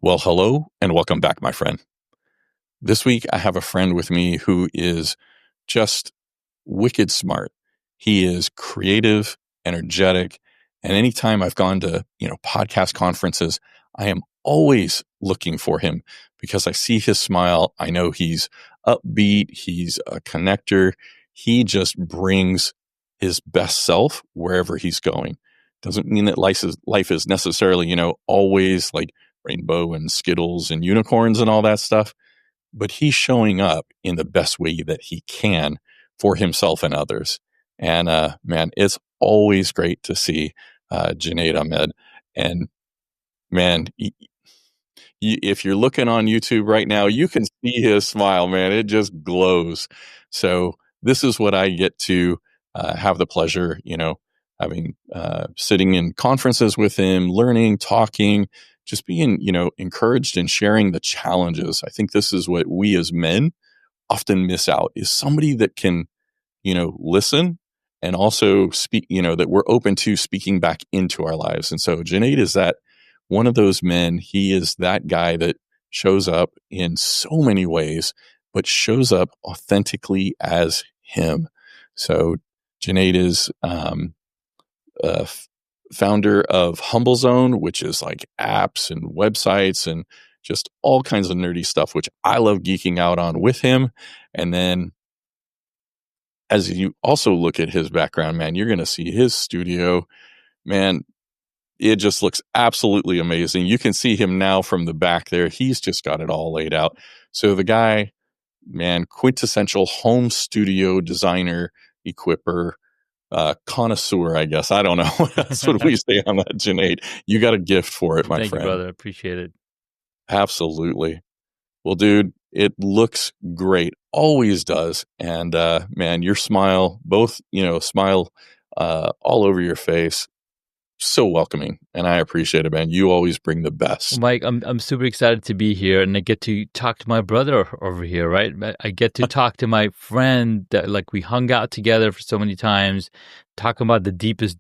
Well, hello and welcome back, my friend. This week, I have a friend with me who is just wicked smart. He is creative, energetic, and anytime I've gone to, podcast conferences, I am always looking for him because I see his smile. I know he's upbeat. He's a connector. He just brings his best self wherever he's going. Doesn't mean that life is necessarily, always like rainbow and Skittles and unicorns and all that stuff, but he's showing up in the best way that he can for himself and others. And man, it's always great to see Junaid Ahmed. And man, if you're looking on YouTube right now, you can see his smile, man. It just glows. So this is what I get to have the pleasure, having sitting in conferences with him, learning, talking, just being, encouraged and sharing the challenges. I think this is what we as men often miss out, is somebody that can, listen and also speak, that we're open to speaking back into our lives. And so Junaid is that one of those men. He is that guy that shows up in so many ways, but shows up authentically as him. So Junaid is founder of HumbleZone, which is like apps and websites and just all kinds of nerdy stuff, which I love geeking out on with him. And then as you also look at his background, man, you're going to see his studio, man. It just looks absolutely amazing. You can see him now from the back there. He's just got it all laid out. So the guy, man, quintessential home studio designer, equipper, connoisseur, I guess. I don't know. That's what we say on that, Junaid. You got a gift for it, my friend. Thank you, brother. Appreciate it. Absolutely. Well, dude, it looks great. Always does. And man, your smile, smile all over your face. So welcoming, and I appreciate it, man. You always bring the best. Mike, I'm super excited to be here, and I get to talk to my brother over here, right? I get to talk to my friend that, like, we hung out together for so many times, talking about the deepest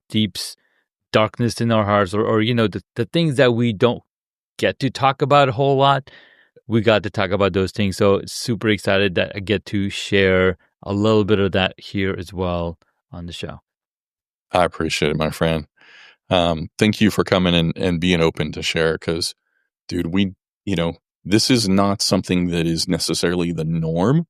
darkness in our hearts, or the things that we don't get to talk about a whole lot. We got to talk about those things, so super excited that I get to share a little bit of that here as well on the show. I appreciate it, my friend. Thank you for coming and being open to share, because, dude, this is not something that is necessarily the norm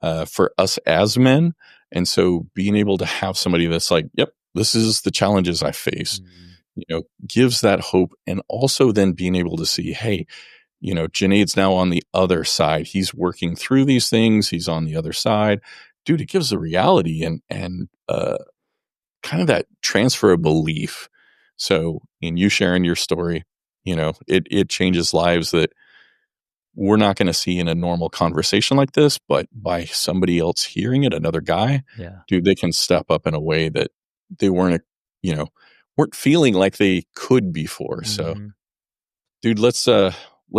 for us as men. And so being able to have somebody that's like, yep, this is the challenges I face, gives that hope. And also then being able to see, hey, Junaid's now on the other side. He's working through these things. He's on the other side. Dude, it gives a reality and kind of that transfer of belief. So in you sharing your story, it changes lives that we're not going to see in a normal conversation like this, but by somebody else hearing it, another guy, dude, they can step up in a way that they weren't feeling like they could before. Mm-hmm. So, dude, let's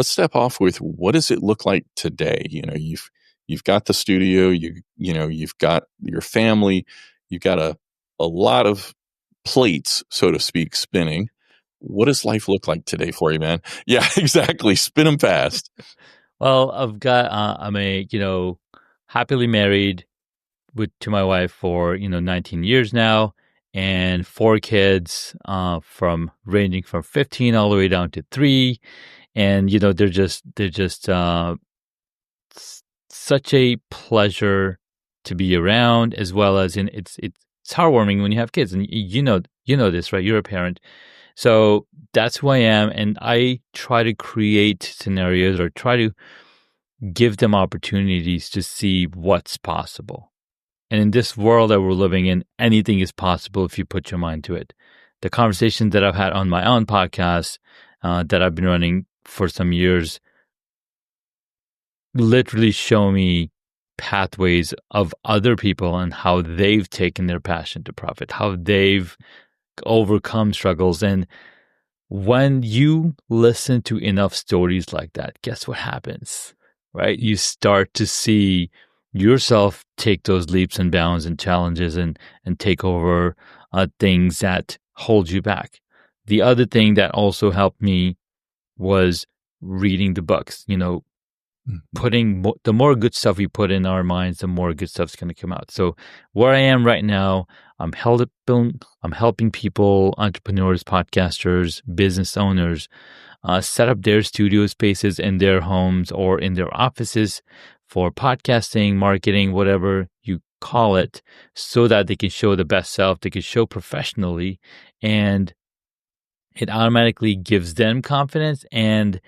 step off with, what does it look like today? You've got the studio, you've got your family, you've got a lot of plates, so to speak, spinning. What does life look like today for you, man? Yeah, exactly. Spin them fast. Well, I'm happily married to my wife for, 19 years now, and 4 kids, ranging from 15 all the way down to 3. And, they're just such a pleasure to be around, as well as it's heartwarming when you have kids, and you know this, right? You're a parent, so that's who I am, and I try to create scenarios or try to give them opportunities to see what's possible. And in this world that we're living in, anything is possible if you put your mind to it. The conversations that I've had on my own podcast that I've been running for some years literally show me pathways of other people and how they've taken their passion to profit, how they've overcome struggles. And when you listen to enough stories like that, guess what happens, right? You start to see yourself take those leaps and bounds and challenges and take over things that hold you back. The other thing that also helped me was reading the books, Mhm. putting the more good stuff we put in our minds, the more good stuff's going to come out. So where I am right now, I'm helping people, entrepreneurs, podcasters, business owners, set up their studio spaces in their homes or in their offices for podcasting, marketing, whatever you call it, so that they can show the best self, they can show professionally, and it automatically gives them confidence and,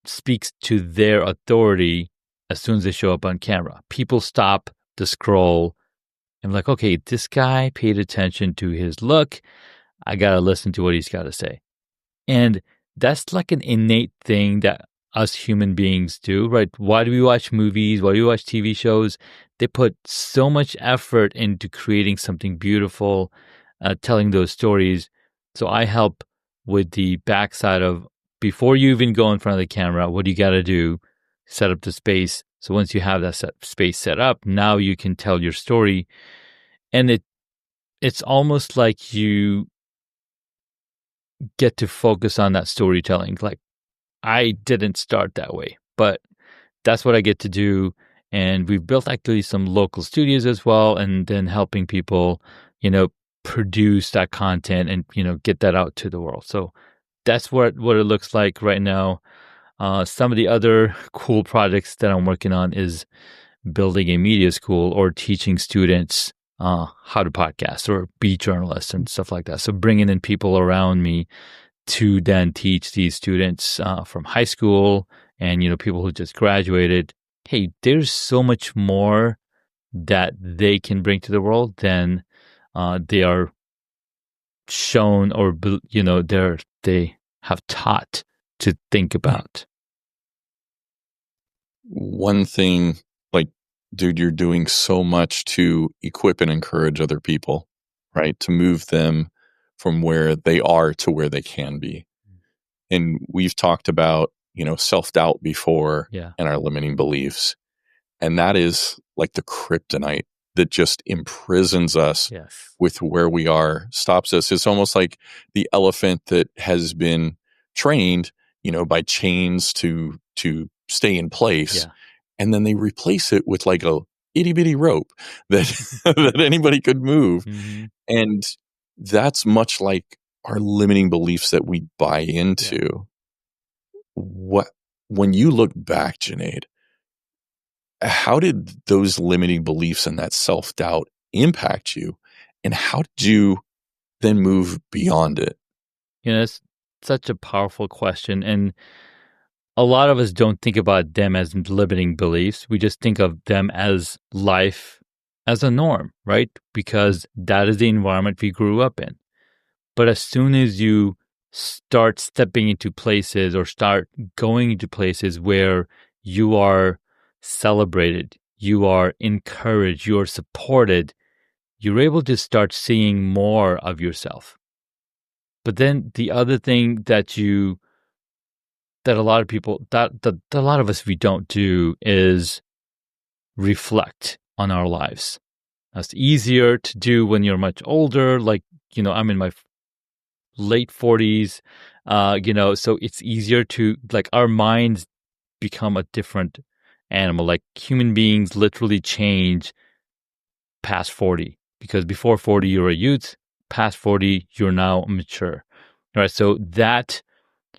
speaks to their authority as soon as they show up on camera. People stop the scroll and like, okay, this guy paid attention to his look. I got to listen to what he's got to say. And that's like an innate thing that us human beings do, right? Why do we watch movies? Why do we watch TV shows? They put so much effort into creating something beautiful, telling those stories. So I help with the backside of before you even go in front of the camera, what do you got to do? Set up the space. So once you have that space set up, now you can tell your story. And it's almost like you get to focus on that storytelling. Like, I didn't start that way, but that's what I get to do. And we've built actually some local studios as well, and then helping people, produce that content and, get that out to the world. So that's what it looks like right now. Some of the other cool projects that I'm working on is building a media school or teaching students how to podcast or be journalists and stuff like that. So bringing in people around me to then teach these students from high school and, people who just graduated, hey, there's so much more that they can bring to the world than they are shown or, they have taught to think about. One thing, like, dude, you're doing so much to equip and encourage other people, right? To move them from where they are to where they can be. And we've talked about, self-doubt before and our limiting beliefs. And that is like the kryptonite that just imprisons us with where we are, stops us. It's almost like the elephant that has been trained, by chains to stay in place. Yeah. And then they replace it with like a itty bitty rope that, that anybody could move. Mm-hmm. And that's much like our limiting beliefs that we buy into. When you look back, Junaid, how did those limiting beliefs and that self-doubt impact you? And how did you then move beyond it? It's such a powerful question. And a lot of us don't think about them as limiting beliefs. We just think of them as life as a norm, right? Because that is the environment we grew up in. But as soon as you start stepping into places or start going into places where you are celebrated, you are encouraged, you are supported, you're able to start seeing more of yourself. But then the other thing that a lot of people, that a lot of us, we don't do is reflect on our lives. That's easier to do when you're much older. Like, I'm in my late 40s, so it's easier to, like, our minds become a different animal. Like, human beings literally change past 40, because before 40 you're a youth, past 40 you're now mature, right? So that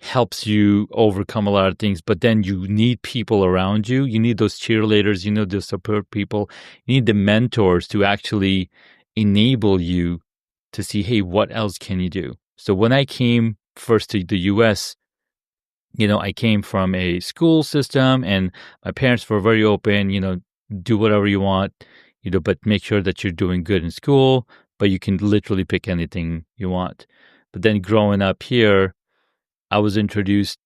helps you overcome a lot of things, but then you need people around you. You need those cheerleaders, those support people. You need the mentors to actually enable you to see, hey, what else can you do? So when I came first to the US, I came from a school system and my parents were very open, do whatever you want, but make sure that you're doing good in school, but you can literally pick anything you want. But then growing up here, I was introduced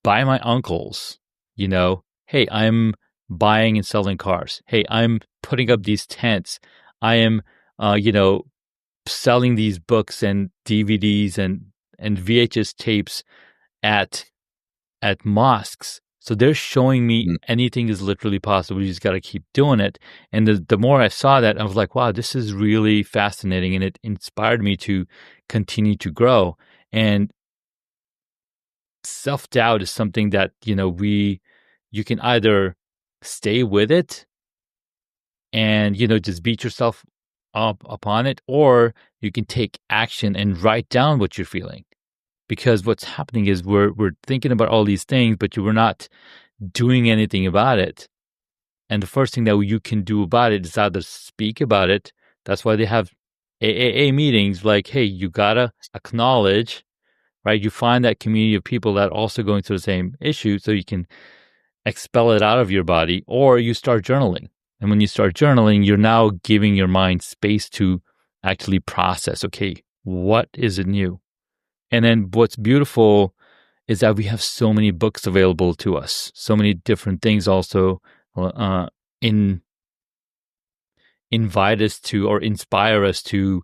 by my uncles, hey, I'm buying and selling cars. Hey, I'm putting up these tents. I am, selling these books and DVDs and VHS tapes at mosques. So they're showing me anything is literally possible. You just got to keep doing it. And the more I saw that, I was like, wow, this is really fascinating. And it inspired me to continue to grow. And self-doubt is something that, you can either stay with it and, just beat yourself up upon it, or you can take action and write down what you're feeling. Because what's happening is we're thinking about all these things, but we're not doing anything about it. And the first thing that you can do about it is either speak about it. That's why they have AAA meetings, like, hey, you gotta acknowledge, right? You find that community of people that are also going through the same issue, so you can expel it out of your body, or you start journaling. And when you start journaling, you're now giving your mind space to actually process, okay, what is it new? And then what's beautiful is that we have so many books available to us, so many different things also invite us to, or inspire us to,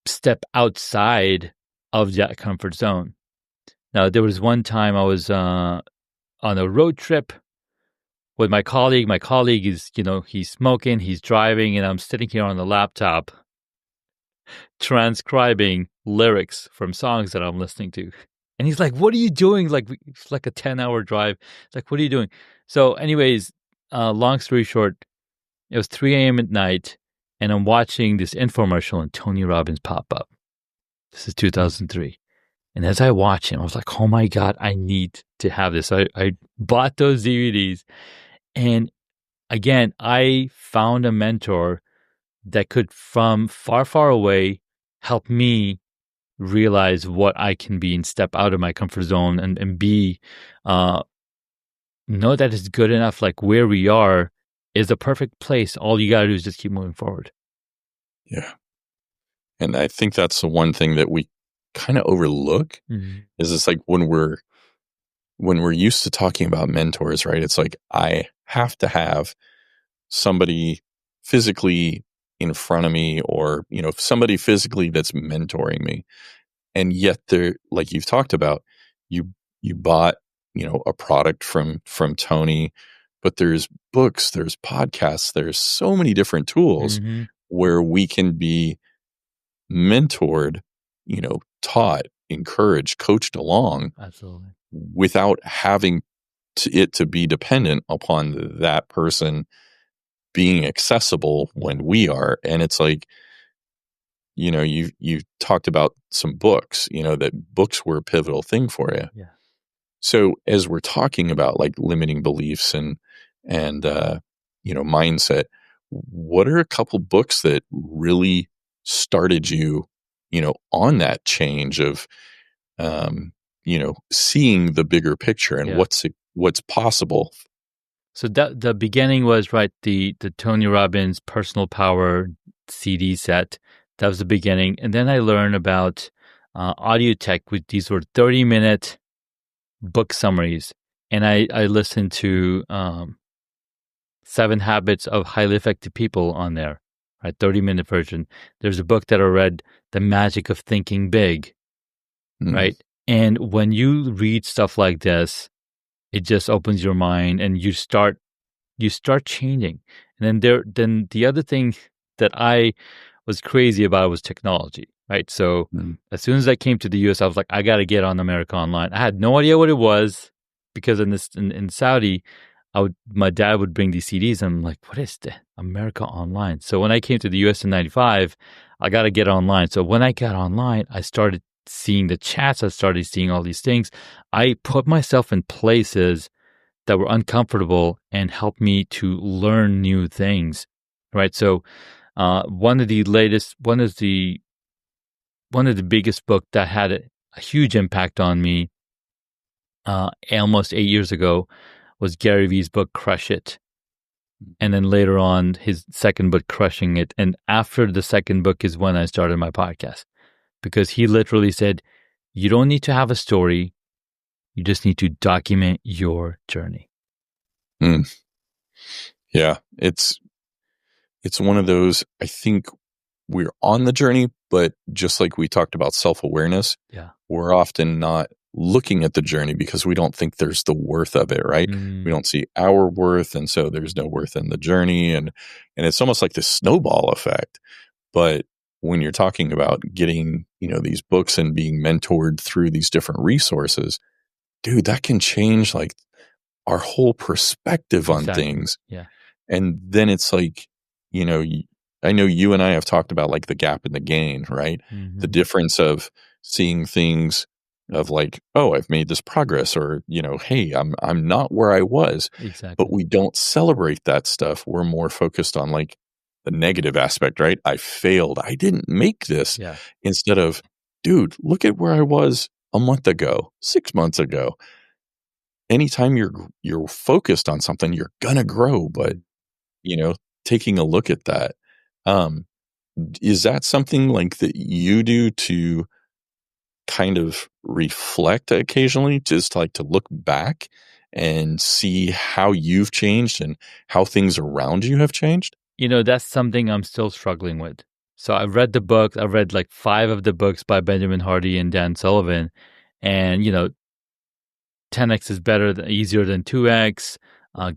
step outside of that comfort zone. Now, there was one time I was on a road trip with my colleague. My colleague is, he's smoking, he's driving, and I'm sitting here on the laptop transcribing lyrics from songs that I'm listening to. And he's like, what are you doing? Like, it's like a 10-hour drive. It's like, what are you doing? So anyways, long story short, it was 3 a.m. at night, and I'm watching this infomercial and Tony Robbins pop up. This is 2003. And as I watch him, I was like, oh my God, I need to have this. I bought those DVDs. And again, I found a mentor that could, from far, far away, help me realize what I can be and step out of my comfort zone and be, know that it's good enough. Like, where we are is the perfect place. All you got to do is just keep moving forward. Yeah. And I think that's the one thing that we kind of overlook is it's like when we're used to talking about mentors, right? It's like, I have to have somebody physically in front of me, or, somebody physically that's mentoring me. And yet they're, like you've talked about, you bought, a product from Tony, but there's books, there's podcasts, there's so many different tools where we can be mentored, taught, encouraged, coached along. Absolutely. Without having it to be dependent upon that person being accessible when we are. And it's like, you talked about some books, that books were a pivotal thing for you. Yeah. So as we're talking about like limiting beliefs and mindset, what are a couple books that really started you, on that change of, seeing the bigger picture and what's possible? So the beginning was, right, the Tony Robbins Personal Power CD set. That was the beginning. And then I learned about audio tech. These were 30-minute book summaries. And I listened to 7 Habits of Highly Effective People on there, right? 30-minute version. There's a book that I read, The Magic of Thinking Big, right? And when you read stuff like this, it just opens your mind and you start changing. And then the other thing that I was crazy about was technology, right? So as soon as I came to the US, I was like, I got to get on America Online. I had no idea what it was, because in Saudi, my dad would bring these CDs, and I'm like, what is the America Online? So when I came to the US in 95, I got to get online. So when I got online, I started seeing the chats. I started seeing all these things. I put myself in places that were uncomfortable and helped me to learn new things, right? So one of the biggest book that had a huge impact on me almost 8 years ago was Gary Vee's book, Crush It. And then later on, his second book, Crushing It. And after the second book is when I started my podcast, because he literally said, you don't need to have a story. You just need to document your journey. Yeah, it's one of those, I think we're on the journey, but just like we talked about self-awareness, we're often not looking at the journey because we don't think there's the worth of it, right? We don't see our worth, and so there's no worth in the journey, and it's almost like this snowball effect. But when you're talking about getting these books and being mentored through these different resources, dude, that can change like our whole perspective on Exactly. things. Yeah. And then it's like, I know you and I have talked about like the gap and the gain, right? The Hmm. difference of seeing things of like, oh, I've made this progress, or, hey, I'm not where I was, but Exactly. we don't celebrate that stuff. We're more focused on like the negative aspect, right? I failed. I didn't make this, Yeah. instead of, dude, look at where I was a month ago, 6 months ago. Anytime you're focused on something, you're gonna grow. But Mm. you know, taking a look at that, um, is that something like that you do to kind of reflect occasionally, just like to look back and see how you've changed and how things around you have changed? That's something I'm still struggling with. So I've read the book. I've read like 5 of the books by Benjamin Hardy and Dan Sullivan. And, 10x is easier than 2x,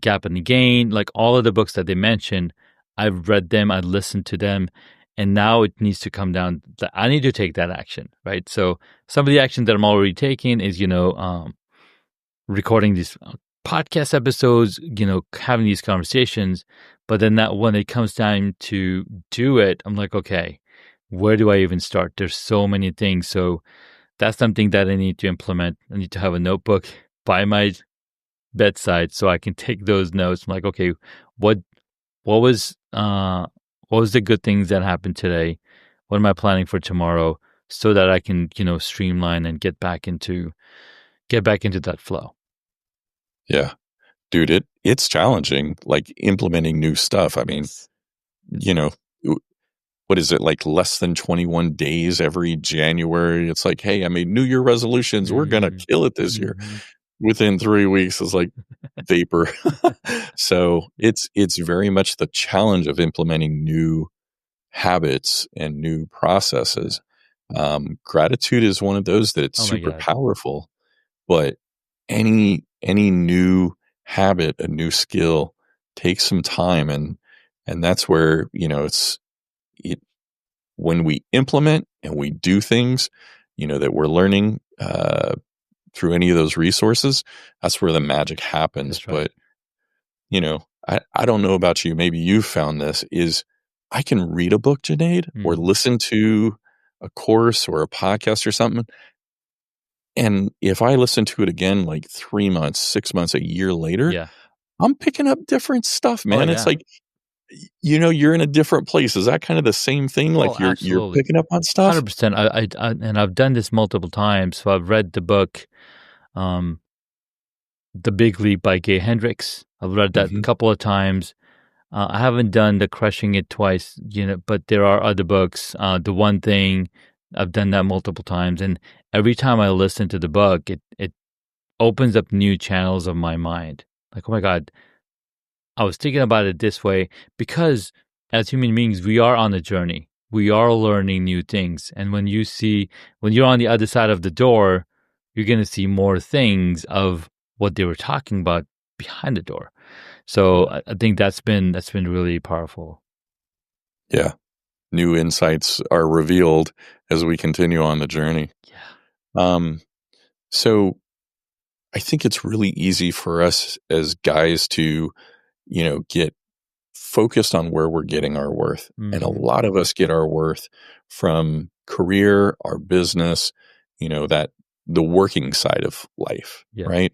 Gap and the Gain, like all of the books that they mentioned. I've read them, I listened to them, and now it needs to come down that I need to take that action, right? So some of the action that I'm already taking is, recording these podcast episodes, having these conversations. But then that when it comes time to do it, I'm like, okay, where do I even start? There's so many things. So that's something that I need to implement. I need to have a notebook by my bedside so I can take those notes. I'm like, okay, what what was uh what was the good things that happened today? What am I planning for tomorrow? So that I can, streamline and get back into that flow. Yeah. Dude, it's challenging, like, implementing new stuff. I mean, Yes. you know, w what is it, like, less than 21 days every January? It's like, "Hey, I made New Year resolutions. We're gonna Mm-hmm. kill it this year." Mm-hmm. Within 3 weeks, it's like vapor. So, it's very much the challenge of implementing new habits and new processes. Gratitude is one of those that it's Oh my super God. powerful, but any new habit, a new skill takes some time, and that's where, it when we implement and we do things, that we're learning through any of those resources, that's where the magic happens. That's right. But, I don't know about you, maybe you found this, is I can read a book, Junaid, or Mm-hmm. listen to a course or a podcast or something, and if I listen to it again, like 3 months, 6 months, a year later, Yeah. I'm picking up different stuff, Oh man. It's yeah. like, you're in a different place. Is that kind of the same thing? Oh, Like, you're absolutely. picking up on stuff? 100%. And I've done this multiple times. So I've read the book, um, The Big Leap by Gay Hendricks. I've read that a Mhm. couple of times. I haven't done the Crushing It twice, but there are other books. The One Thing, I've done that multiple times, and every time I listen to the book, it opens up new channels of my mind. Like, oh my God, I was thinking about it this way because as human beings, we are on a journey. We are learning new things, and when you're on the other side of the door, you're going to see more things of what they were talking about behind the door. So I think that's been really powerful. Yeah. New insights are revealed as we continue on the journey. Yeah. Um, so I think it's really easy for us as guys to, get focused on where we're getting our worth. And a Mhm. lot of us get our worth from career, our business, that the working side of life, Yeah. right?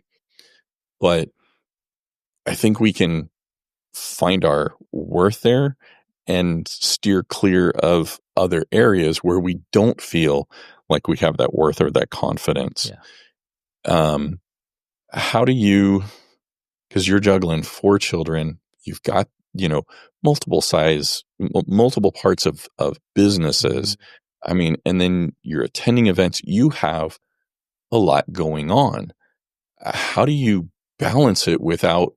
But I think we can find our worth there and steer clear of other areas where we don't feel like we have that worth or that confidence. Yeah. Um, how do you, because you're juggling 4 children, you've got, multiple parts of businesses. Mhm. I mean, and then you're attending events, you have a lot going on. How do you balance it without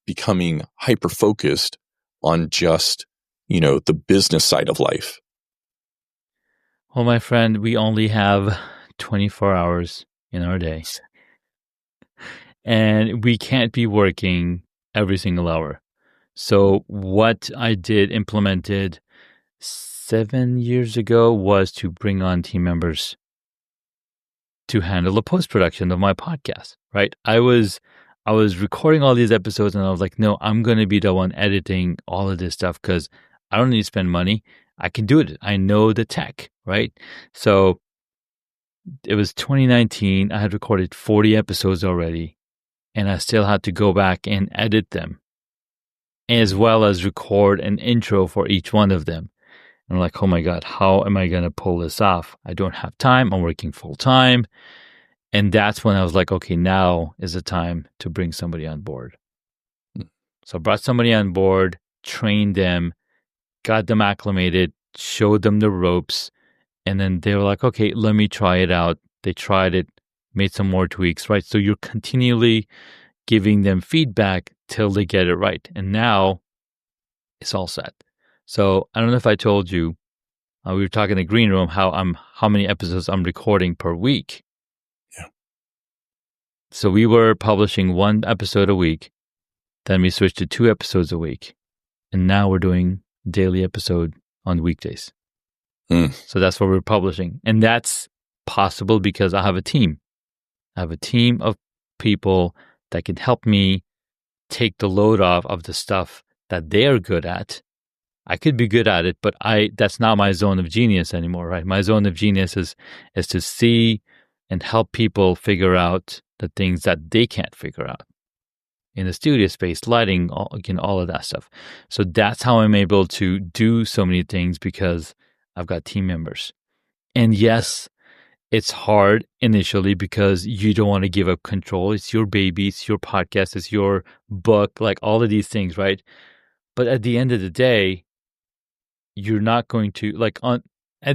becoming hyper focused on just, the business side of life? Well, my friend, we only have 24 hours in our day, and we can't be working every single hour. So what I did implemented 7 years ago was to bring on team members to handle the post-production of my podcast, right? I was recording all these episodes and I was like, no, I'm going to be the one editing all of this stuff because I don't need to spend money. I can do it. I know the tech, right? So it was 2019. I had recorded 40 episodes already, and I still had to go back and edit them, as well as record an intro for each one of them. And I'm like, oh my God, how am I going to pull this off? I don't have time. I'm working full time. And that's when I was like, okay, now is the time to bring somebody on board. So I brought somebody on board, trained them, got them acclimated, showed them the ropes. And then they were like, okay, let me try it out. They tried it, made some more tweaks, right? So you're continually giving them feedback till they get it right. And now it's all set. So I don't know if I told you, we were talking in the green room how many episodes I'm recording per week. Yeah. So we were publishing 1 episode a week. Then we switched to 2 episodes a week. And now we're doing daily episode on weekdays. So that's what we're publishing. And that's possible because I have a team. I have a team of people that can help me take the load off of the stuff that they're good at. I could be good at it, but that's not my zone of genius anymore, right? My zone of genius is to see and help people figure out the things that they can't figure out in the studio space, lighting, all of that stuff. So that's how I'm able to do so many things because I've got team members. And yes, it's hard initially because you don't want to give up control. It's your baby, it's your podcast, it's your book, like all of these things, right? But at the end of the day, you're not going to, at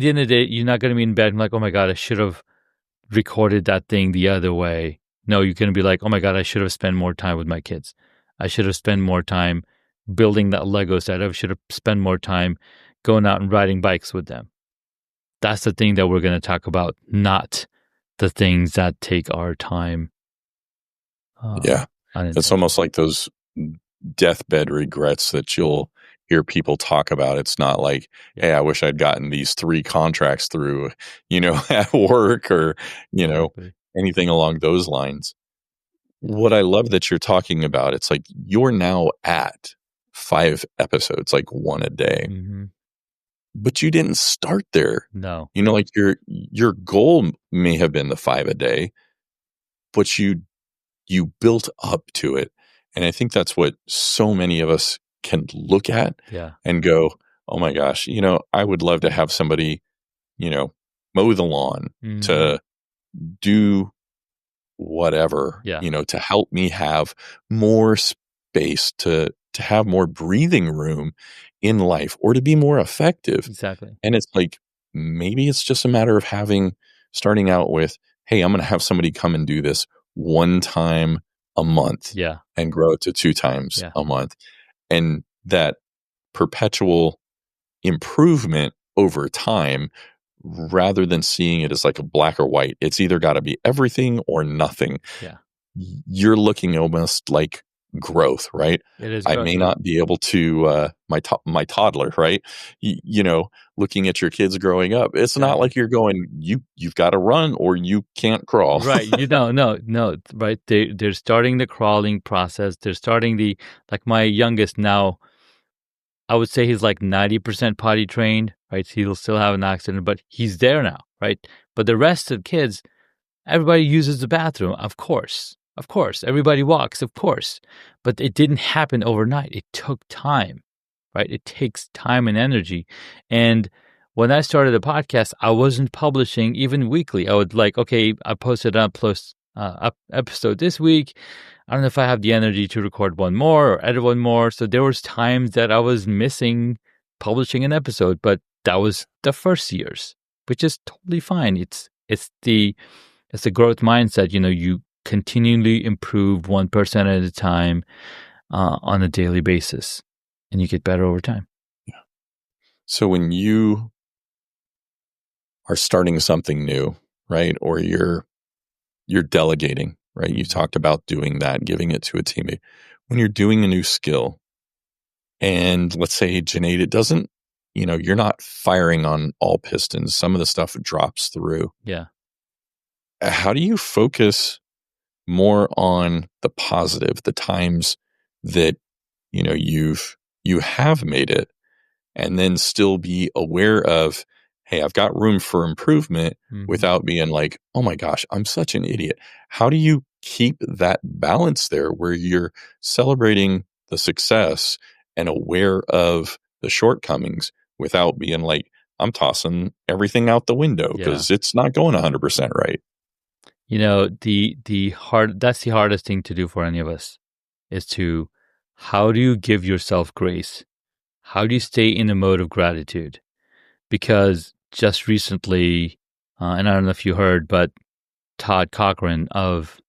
the end of the day, you're not going to be in bed and like, oh my God, I should have recorded that thing the other way. No, you're going to be like, oh my God, I should have spent more time with my kids. I should have spent more time building that Lego set. I should have spent more time going out and riding bikes with them. That's the thing that we're going to talk about, not the things that take our time. It's almost like those deathbed regrets that you'll hear people talk about. It's not like, hey, I wish I'd gotten these 3 contracts through, at work or, anything along those lines. What I love that you're talking about, it's like you're now at 5 episodes, like 1 a day. Mm-hmm. But you didn't start there. No. Like your goal may have been the 5 a day, but you built up to it. And I think that's what so many of us can look at and go, oh my gosh, I would love to have somebody, mow the lawn, to do whatever, to help me have more space, to have more breathing room in life or to be more effective. Exactly. And it's like, maybe it's just a matter of starting out with, hey, I'm going to have somebody come and do this 1 time a month and grow it to 2 times a month. And that perpetual improvement over time, rather than seeing it as like a black or white, it's either got to be everything or nothing. Yeah. You're looking almost like growth, right? It is. I may not be able to, my toddler, right? Looking at your kids growing up, it's not like you're going, you've got to run or you can't crawl. Right. No. Right. They're starting the crawling process. They're starting like my youngest now, I would say he's like 90% potty trained, right? He'll still have an accident, but he's there now, right? But the rest of kids, everybody uses the bathroom, of course. Of course. Everybody walks, of course. But it didn't happen overnight. It took time, right? It takes time and energy. And when I started the podcast, I wasn't publishing even weekly. I would okay, I posted up episode this week. I don't know if I have the energy to record 1 more or edit 1 more. So there was times that I was missing publishing an episode, but that was the first years, which is totally fine. It's the growth mindset. You continually improve 1% at a time on a daily basis, and you get better over time. Yeah. So when you are starting something new, right, or you're delegating, right? You talked about doing that, giving it to a teammate. When you're doing a new skill, and let's say, Junaid, it doesn't you're not firing on all pistons. Some of the stuff drops through. Yeah. How do you focus more on the positive, the times that, you have made it, and then still be aware of, hey, I've got room for improvement without being like, oh my gosh, I'm such an idiot. How do you keep that balance there where you're celebrating the success and aware of the shortcomings without being like, I'm tossing everything out the window because it's not going 100% right? That's the hardest thing to do for any of us is how do you give yourself grace? How do you stay in a mode of gratitude? Because just recently, and I don't know if you heard, but Todd Cochran of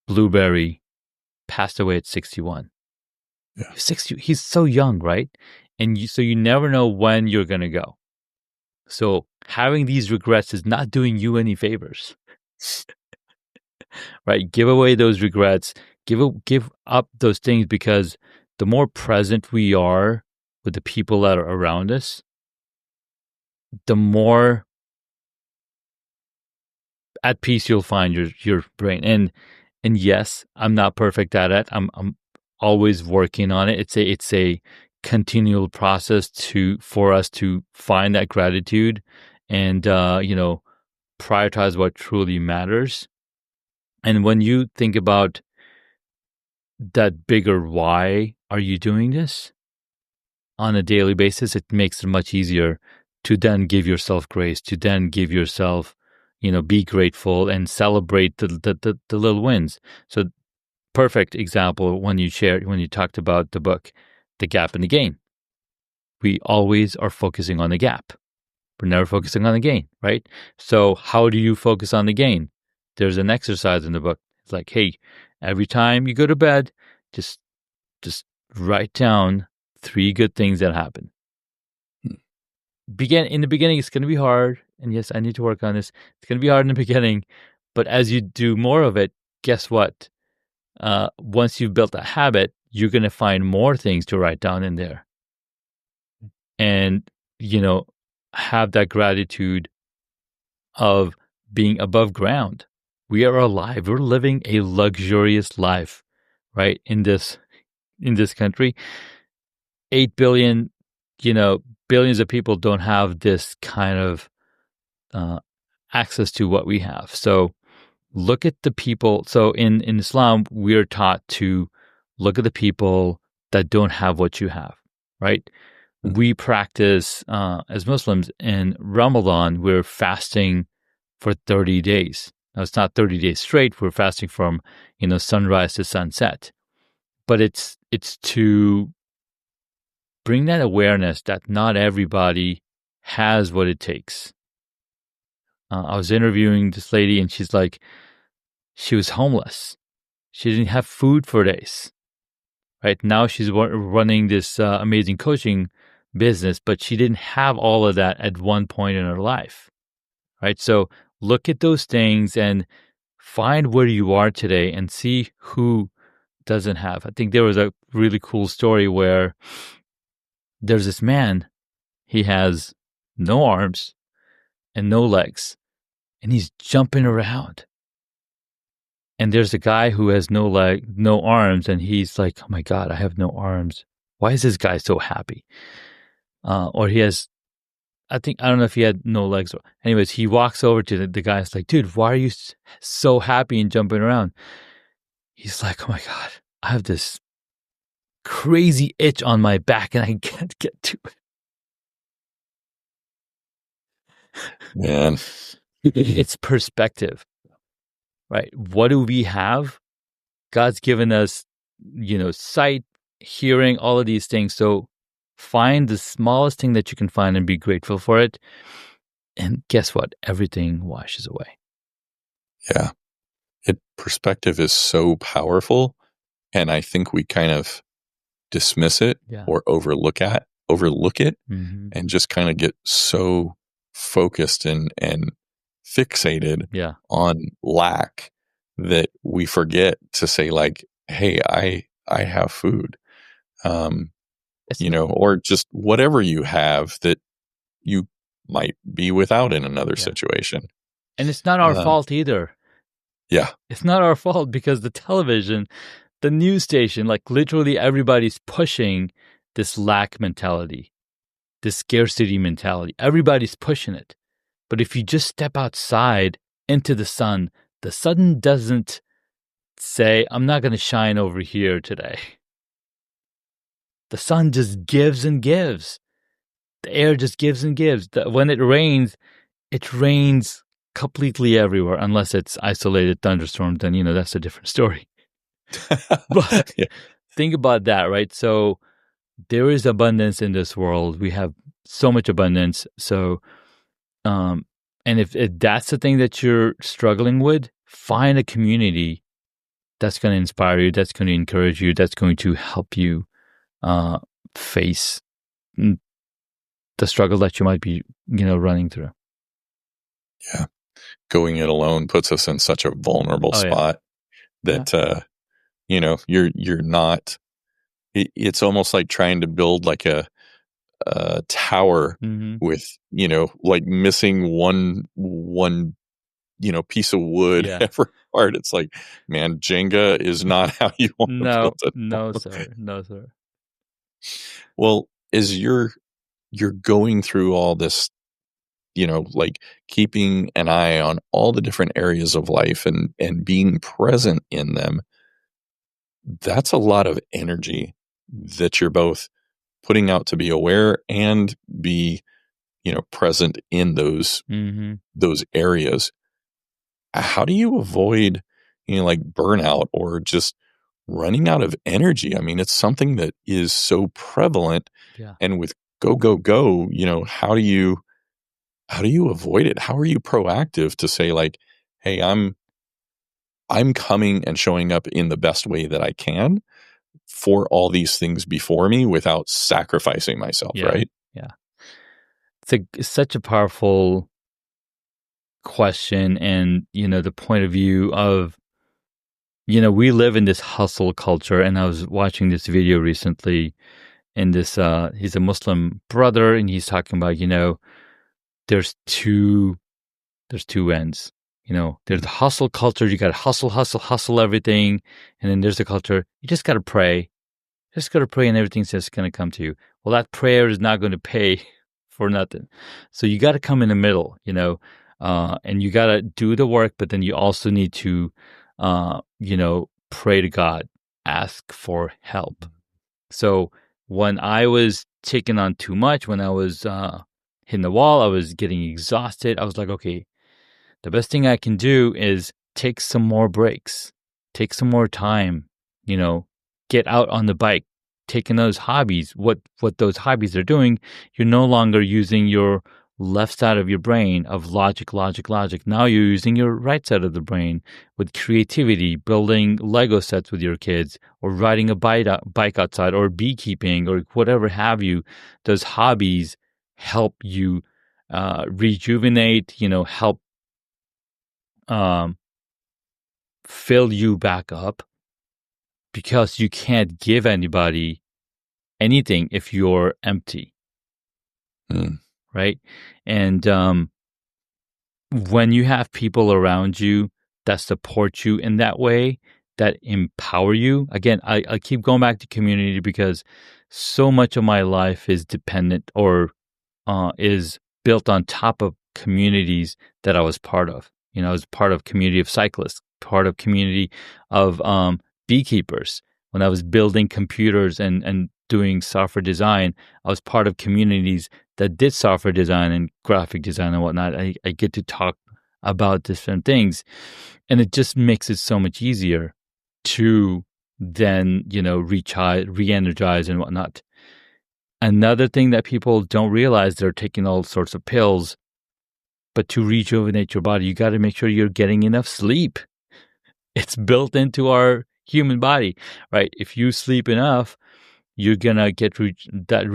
Blueberry passed away at 61. Yeah. 60, he's so young, right? And so you never know when you're going to go. So having these regrets is not doing you any favors, right? Give away those regrets, give up those things, because the more present we are with the people that are around us, the more at peace you'll find your brain. And yes, I'm not perfect at it. I'm always working on it. It's a continual process for us to find that gratitude and prioritize what truly matters. And when you think about that bigger why are you doing this on a daily basis, it makes it much easier to then give yourself grace, to then give yourself, be grateful and celebrate the little wins. So perfect example when you talked about the book, The Gap and the Gain. We always are focusing on the gap. We're never focusing on the gain, right? So how do you focus on the gain? There's an exercise in the book. It's like, hey, every time you go to bed, just write down 3 good things that happen. In the beginning, it's going to be hard. And yes, I need to work on this. It's going to be hard in the beginning. But as you do more of it, guess what? Once you've built a habit, you're going to find more things to write down in there. And, have that gratitude of being above ground. We are alive. We're living a luxurious life, right? In this country, 8 billion, billions of people don't have this kind of access to what we have. So look at the people. So in Islam, we are taught to look at the people that don't have what you have, right? We practice, as Muslims, in Ramadan, we're fasting for 30 days. Now, it's not 30 days straight. We're fasting from, sunrise to sunset. But it's to bring that awareness that not everybody has what it takes. I was interviewing this lady, and she's like, she was homeless. She didn't have food for days. Right now, she's running this amazing coaching business, but she didn't have all of that at one point in her life. Right? So look at those things and find where you are today and see who doesn't have. I think there was a really cool story where there's this man, he has no arms and no legs, and he's jumping around. And there's a guy who has no arms, and he's like, oh my God, I have no arms. Why is this guy so happy? Or he has, I don't know if he had no legs. Anyways, he walks over to the guy. It's like, dude, why are you so happy and jumping around? He's like, oh my God, I have this crazy itch on my back and I can't get to it. Man. It's perspective, right? What do we have? God's given us, sight, hearing, all of these things. So find the smallest thing that you can find and be grateful for it. And guess what? Everything washes away. Yeah. Perspective is so powerful. And I think we kind of dismiss it or overlook it and just kind of get so focused and fixated on lack that we forget to say like, hey, I have food. or just whatever you have that you might be without in another Yeah. situation. And it's not our fault either. Yeah. It's not our fault because the television, the news station, like literally everybody's pushing this lack mentality, this scarcity mentality. Everybody's pushing it. But if you just step outside into the sun doesn't say, I'm not going to shine over here today. The sun just gives and gives. The air just gives and gives. When it rains completely everywhere, unless it's isolated thunderstorms, then, that's a different story. But think about that, right? So there is abundance in this world. We have so much abundance. So, and if that's the thing that you're struggling with, find a community that's going to inspire you, that's going to encourage you, that's going to help you face the struggle that you might be, running through. Yeah. Going it alone puts us in such a vulnerable spot that, you're not, it's almost like trying to build like a tower with, like missing one, piece of wood every part. It's like, man, Jenga is not how you want to build it. No, sir. No, sir. Well, as you're going through all this, like keeping an eye on all the different areas of life and being present in them, that's a lot of energy that you're both putting out to be aware and be, present in those areas. How do you avoid, like burnout or just running out of energy? I mean, it's something that is so prevalent. Yeah. And with go, how do you avoid it? How are you proactive to say like, hey, I'm coming and showing up in the best way that I can for all these things before me without sacrificing myself, right? Yeah. It's such a powerful question. And, the point of view of, we live in this hustle culture. And I was watching this video recently, and he's a Muslim brother, and he's talking about, there's two ends. There's the hustle culture. You got to hustle everything. And then there's the culture. You just got to pray. Just got to pray and everything's just going to come to you. Well, that prayer is not going to pay for nothing. So you got to come in the middle, and you got to do the work, but then you also need to, pray to God, ask for help. So when I was taking on too much, when I was hitting the wall, I was getting exhausted. I was like, okay, the best thing I can do is take some more breaks, take some more time, get out on the bike, taking those hobbies. What those hobbies are doing, you're no longer using your left side of your brain of logic. Now you're using your right side of the brain with creativity, building Lego sets with your kids, or riding a bike outside, or beekeeping, or whatever have you. Those hobbies help you rejuvenate, help fill you back up, because you can't give anybody anything if you're empty. Right? And when you have people around you that support you in that way, that empower you, again, I keep going back to community, because so much of my life is dependent or is built on top of communities that I was part of. I was part of community of cyclists, part of community of beekeepers. When I was building computers and doing software design, I was part of communities that did software design and graphic design and whatnot. I get to talk about different things, and it just makes it so much easier to then, re-energize and whatnot. Another thing that people don't realize, they're taking all sorts of pills, but to rejuvenate your body, you got to make sure you're getting enough sleep. It's built into our human body, right? If you sleep enough, you're going to get that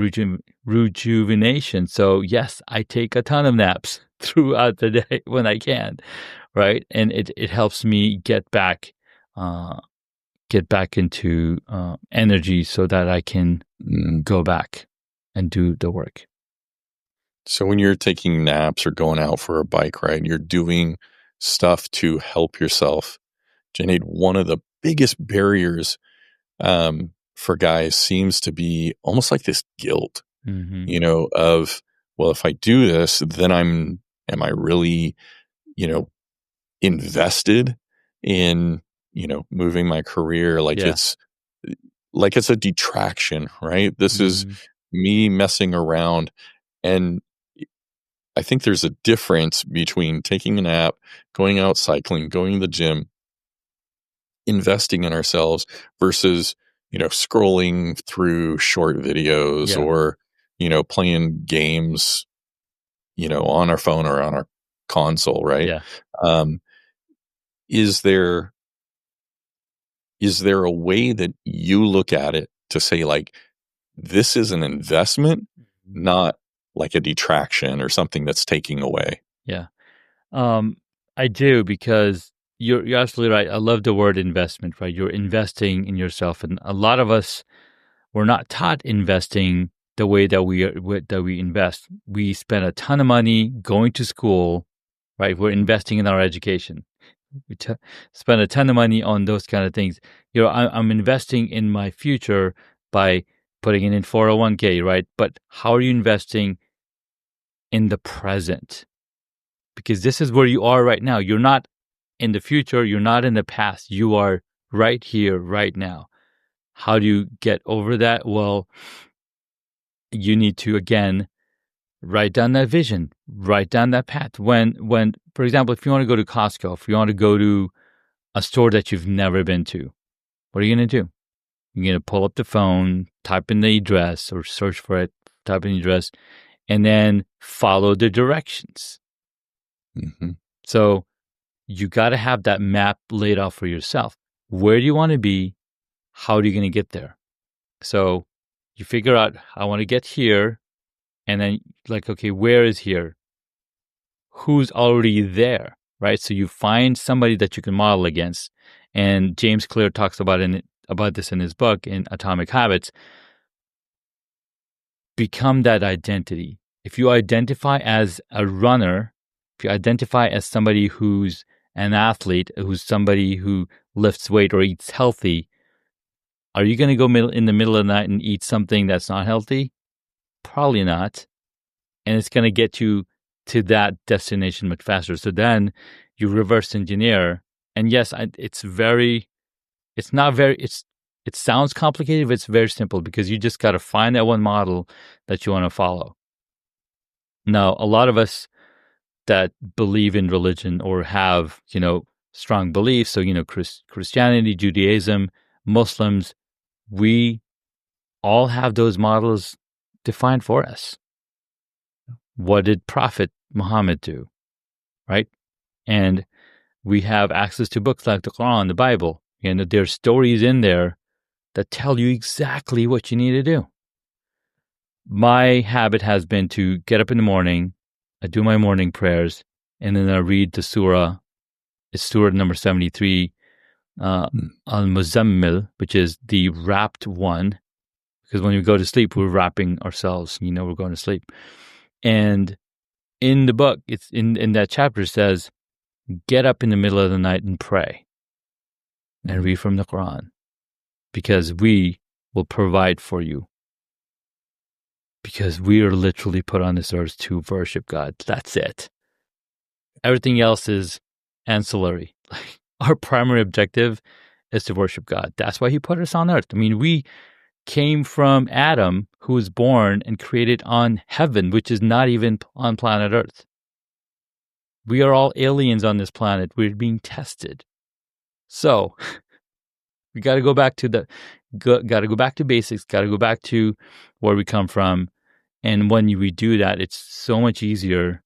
rejuvenation. So yes, I take a ton of naps throughout the day when I can, right? And it helps me get back get back into energy so that I can go back and do the work. So when you're taking naps or going out for a bike ride, you're doing stuff to help yourself. Junaid, one of the biggest barriers for guys seems to be almost like this guilt, of, well, if I do this, then am I really, invested in, moving my career? Like it's a detraction, right? This is me messing around. And I think there's a difference between taking a nap, going out cycling, going to the gym, investing in ourselves versus, scrolling through short videos or, playing games, on our phone or on our console, right? Yeah. Is there a way that you look at it to say, like, this is an investment, not like a detraction or something that's taking away? Yeah. I do, because you're absolutely right. I love the word investment, right? You're investing in yourself. And a lot of us were not taught investing the way that we invest. We spend a ton of money going to school, right? We're investing in our education. We spend a ton of money on those kind of things. I'm investing in my future by putting it in 401k, right? But how are you investing in the present? Because this is where you are right now. You're not in the future. You're not in the past. You are right here, right now. How do you get over that? Well, you need to, again, write down that vision, write down that path. When, for example, if you want to go to Costco, if you want to go to a store that you've never been to, what are you going to do? You're going to pull up the phone, type in the address or search for it, type in the address, and then follow the directions. So you got to have that map laid out for yourself. Where do you want to be? How are you going to get there? So you figure out, I want to get here. And then, like, okay, where is here? Who's already there, right? So you find somebody that you can model against. And James Clear talks about this in his book, in Atomic Habits. Become that identity. If you identify as a runner, if you identify as somebody who's an athlete, who's somebody who lifts weight or eats healthy, are you going to go in the middle of the night and eat something that's not healthy? Probably not. And it's going to get you to that destination much faster. So then you reverse engineer. And yes, it sounds complicated, but it's very simple, because you just got to find that one model that you want to follow. Now, a lot of us that believe in religion or have, strong beliefs, so, Christianity, Judaism, Muslims, we all have those models defined for us. What did Prophet Muhammad do, right? And we have access to books like the Quran, the Bible, and there's stories in there that tell you exactly what you need to do. My habit has been to get up in the morning, I do my morning prayers, and then I read the surah. It's surah number 73, Al-Muzammil, which is the wrapped one, because when we go to sleep, we're wrapping ourselves, we're going to sleep. And in the book, it's in that chapter, it says, get up in the middle of the night and pray and read from the Quran, because we will provide for you. Because we are literally put on this earth to worship God. That's it. Everything else is ancillary. Our primary objective is to worship God. That's why he put us on earth. I mean, we came from Adam, who was born and created on heaven, which is not even on planet Earth. We are all aliens on this planet. We're being tested. So we got to go back to basics, got to go back to where we come from. And when we do that, it's so much easier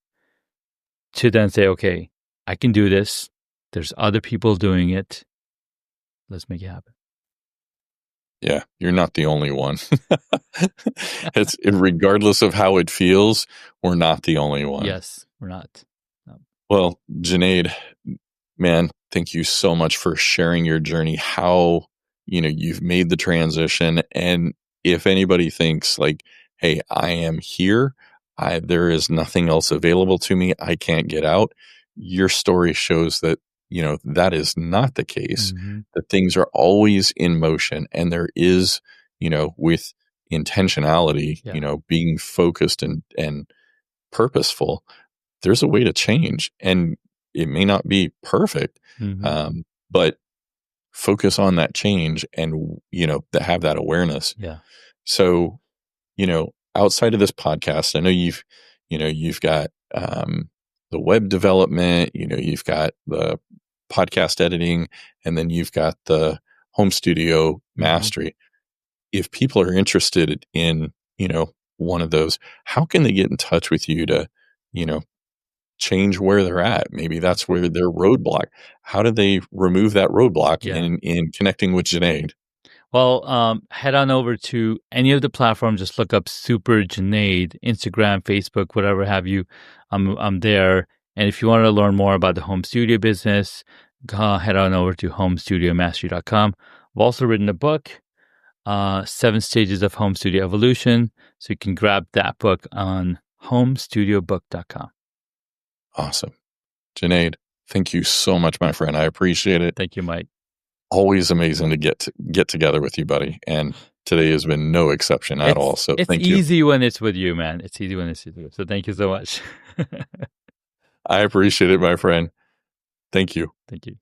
to then say, okay, I can do this. There's other people doing it. Let's make it happen. Yeah, you're not the only one. It's regardless of how it feels, we're not the only one. Yes, we're not. No. Well, Junaid, man, thank you so much for sharing your journey. How you've made the transition. And if anybody thinks like, hey, I am here, there is nothing else available to me, I can't get out, your story shows that, that is not the case, that things are always in motion, and there is, with intentionality, being focused and purposeful, there's a way to change. And it may not be perfect, but focus on that change and, have that awareness. Yeah. So, outside of this podcast, I know you've got the web development, you've got the podcast editing, and then you've got the home studio mastery. If people are interested in, one of those, how can they get in touch with you to, change where they're at? Maybe that's where their roadblock. How do they remove that roadblock in connecting with Junaid? Well, head on over to any of the platforms. Just look up Super Junaid, Instagram, Facebook, whatever have you. I'm there. And if you want to learn more about the home studio business, head on over to homestudiomastery.com. I've also written a book, 7 Stages of Home Studio Evolution. So you can grab that book on homestudiobook.com. Awesome. Junaid, thank you so much, my friend. I appreciate it. Thank you, Mike. Always amazing to get together with you, buddy. And today has been no exception at all. So thank you. It's easy when it's with you, man. It's easy when it's with you. So thank you so much. I appreciate it, my friend. Thank you. Thank you.